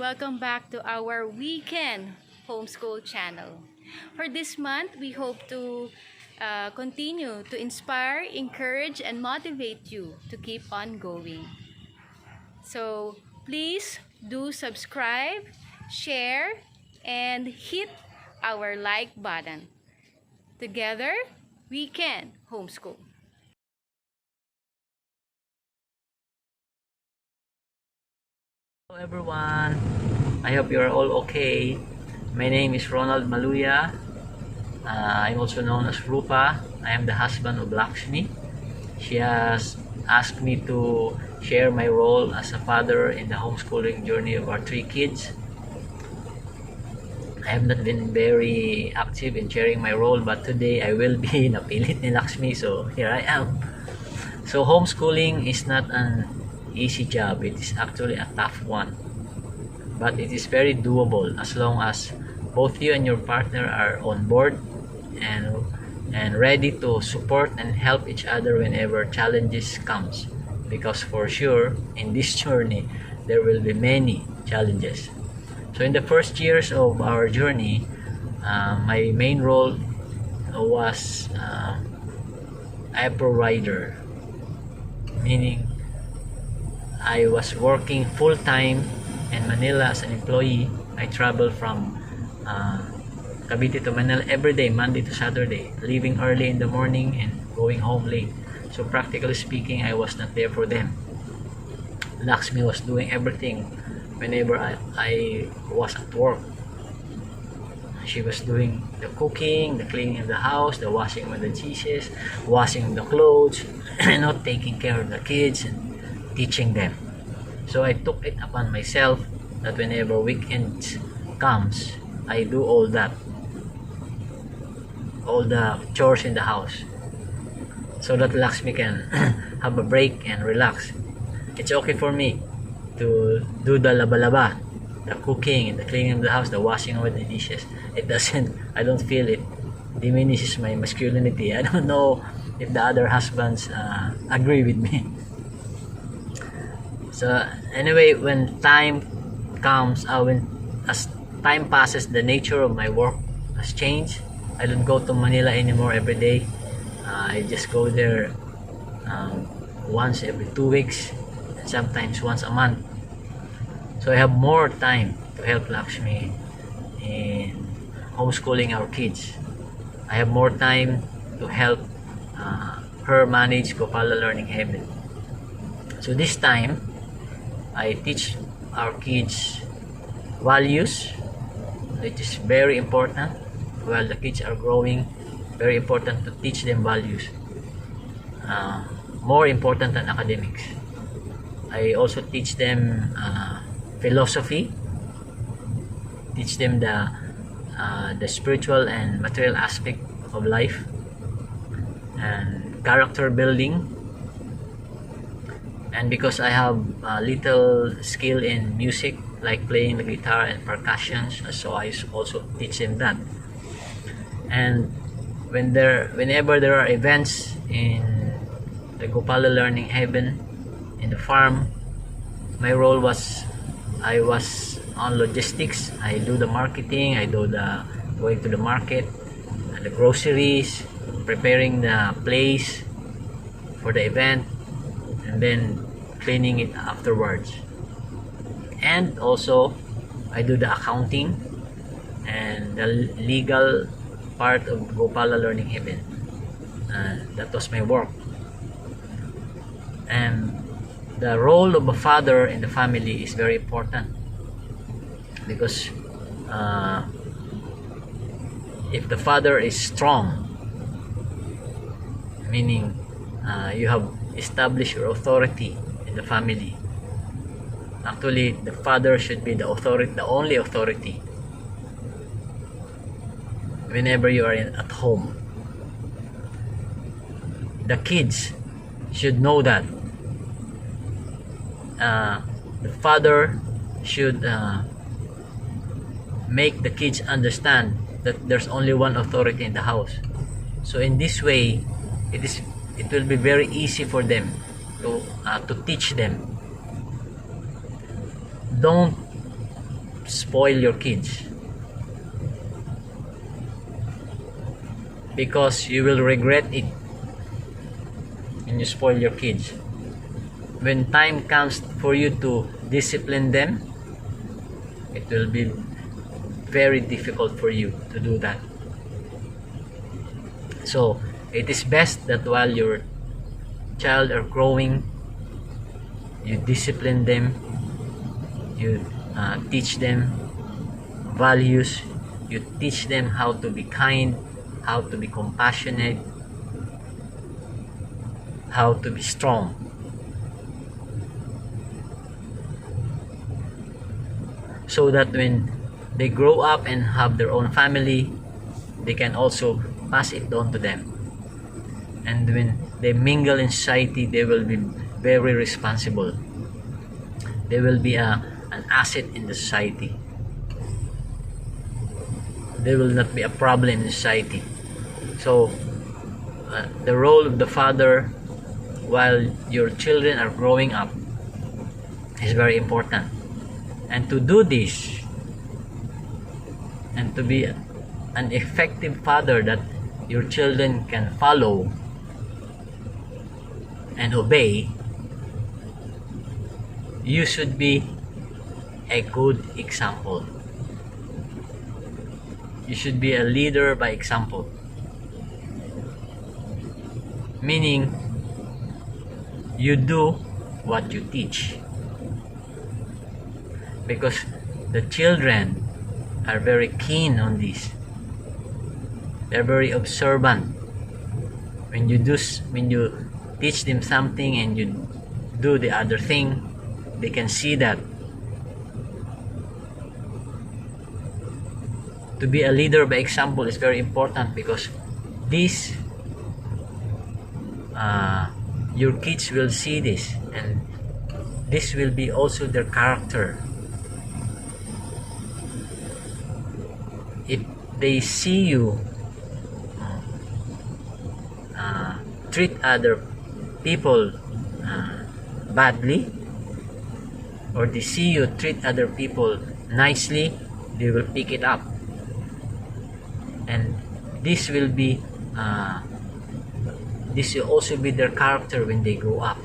Welcome back to our weekend homeschool channel. For this month, we hope to continue to inspire, encourage, and motivate you to keep on going. So please do subscribe, share, and hit our like button. Together, we can homeschool. Hello everyone, I hope you are all okay. My name is Ronald Maluya. I'm also known as Rupa. I am the husband of Lakshmi. She has asked me to share my role as a father in the homeschooling journey of our 3 kids. I have not been very active in sharing my role, but today I will be napilit ni Lakshmi, so here I am. So homeschooling is not an easy job. It is actually a tough one, but it is very doable as long as both you and your partner are on board and ready to support and help each other whenever challenges comes, because for sure in this journey there will be many challenges. So in the first years of our journey, my main role was a provider, meaning I was working full-time in Manila as an employee. I traveled from Cavite to Manila every day, Monday to Saturday, leaving early in the morning and going home late. So practically speaking, I was not there for them. Lakshmi was doing everything whenever I was at work. She was doing the cooking, the cleaning of the house, the washing of the dishes, washing the clothes, not taking care of the kids and teaching them. So I took it upon myself that whenever weekends comes, I do all that, all the chores in the house, so that Lakshmi can have a break and relax. It's okay for me to do the laba-laba, the cooking, the cleaning of the house, the washing of the dishes. I don't feel it diminishes my masculinity. I don't know if the other husbands agree with me. So anyway, when time comes, as time passes, the nature of my work has changed. I don't go to Manila anymore every day. I just go there once every 2 weeks, and sometimes once a month. So I have more time to help Lakshmi in homeschooling our kids. I have more time to help her manage Gopala Learning Haven. So this time, I teach our kids values, which is very important. While the kids are growing, very important to teach them values, more important than academics. I also teach them philosophy, teach them the spiritual and material aspect of life, and character building. And because I have little skill in music, like playing the guitar and percussions, so I also teach them that. And whenever there are events in the Gopala Learning Haven, in the farm, my role was, I was on logistics. I do the marketing, I do the going to the market, and the groceries, preparing the place for the event, and then cleaning it afterwards. And also I do the accounting and the legal part of Gopala Learning Haven. That was my work. And the role of a father in the family is very important, because if the father is strong, meaning you have established your authority in the family. Actually, the father should be the authority, the only authority whenever you are at home. The kids should know that the father should make the kids understand that there's only one authority in the house. So in this way, it will be very easy for them to teach them. Don't spoil your kids, because you will regret it when you spoil your kids. When time comes for you to discipline them, it will be very difficult for you to do that. So it is best that while your child are growing, you discipline them, you teach them values, you teach them how to be kind, how to be compassionate, how to be strong. So that when they grow up and have their own family, they can also pass it on to them. And when they mingle in society, they will be very responsible. They will be an asset in the society. They will not be a problem in society. So the role of the father while your children are growing up is very important. And to do this, and to be an effective father that your children can follow and obey, you should be a good example. You should be a leader by example. Meaning, you do what you teach. Because the children are very keen on this. They're very observant. When you teach them something and you do the other thing, they can see that. To be a leader by example is very important, because this your kids will see this, and this will be also their character. If they see you treat other people badly, or they see you treat other people nicely, they will pick it up, and this will also be their character when they grow up.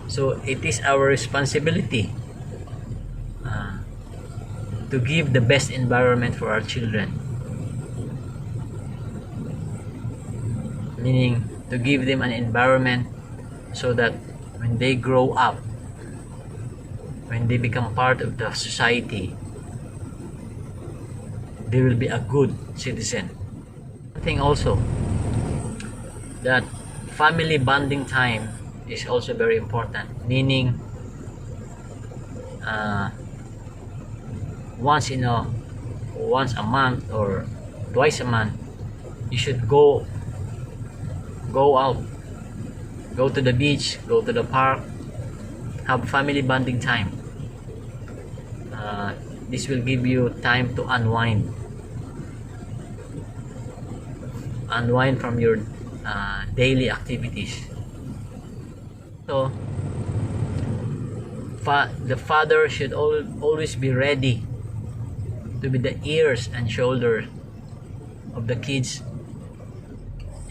So it is our responsibility to give the best environment for our children, meaning to give them an environment so that when they grow up, when they become part of the society, they will be a good citizen. I think also that family bonding time is also very important, meaning once a month or twice a month, you should go out, go to the beach, go to the park, have family bonding time. This will give you time to unwind from your daily activities. So the father should always be ready to be the ears and shoulders of the kids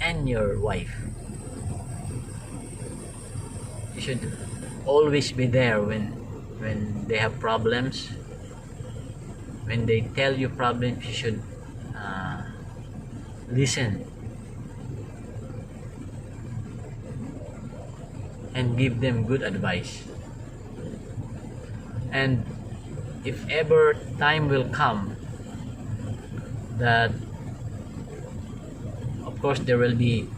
and your wife. You should always be there when they have problems. When they tell you problems, you should listen and give them good advice. And if ever time will come that, of course, there will be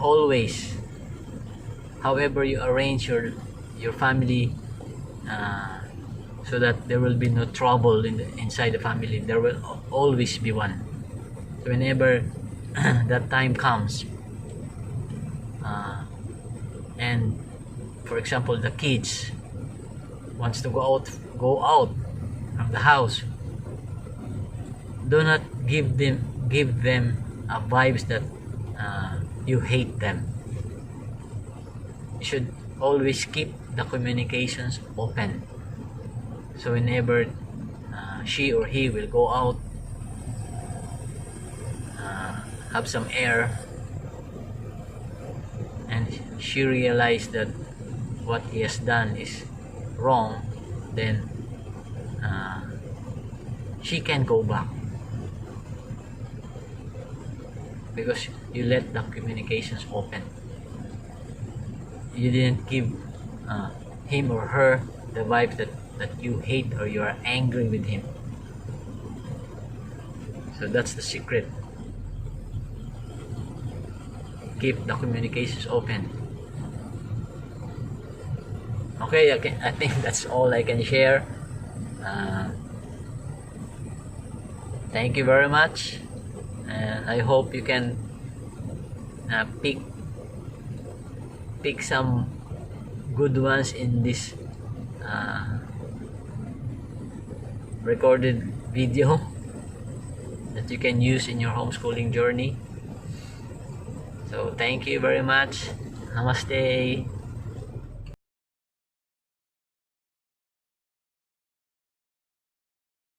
always, however you arrange your family, so that there will be no trouble inside the family, there will always be one. So whenever that time comes, and for example the kids wants to go out of the house, do not give them vibes that you hate them. You should always keep the communications open. So whenever she or he will go out, have some air, and she realized that what he has done is wrong, then she can go back, because you let the communications open. You didn't give him or her the vibe that you hate or you are angry with him. So that's the secret. Keep the communications open. Okay, I think that's all I can share. Thank you very much, and I hope you can pick some good ones in this recorded video that you can use in your homeschooling journey. So thank you very much. Namaste.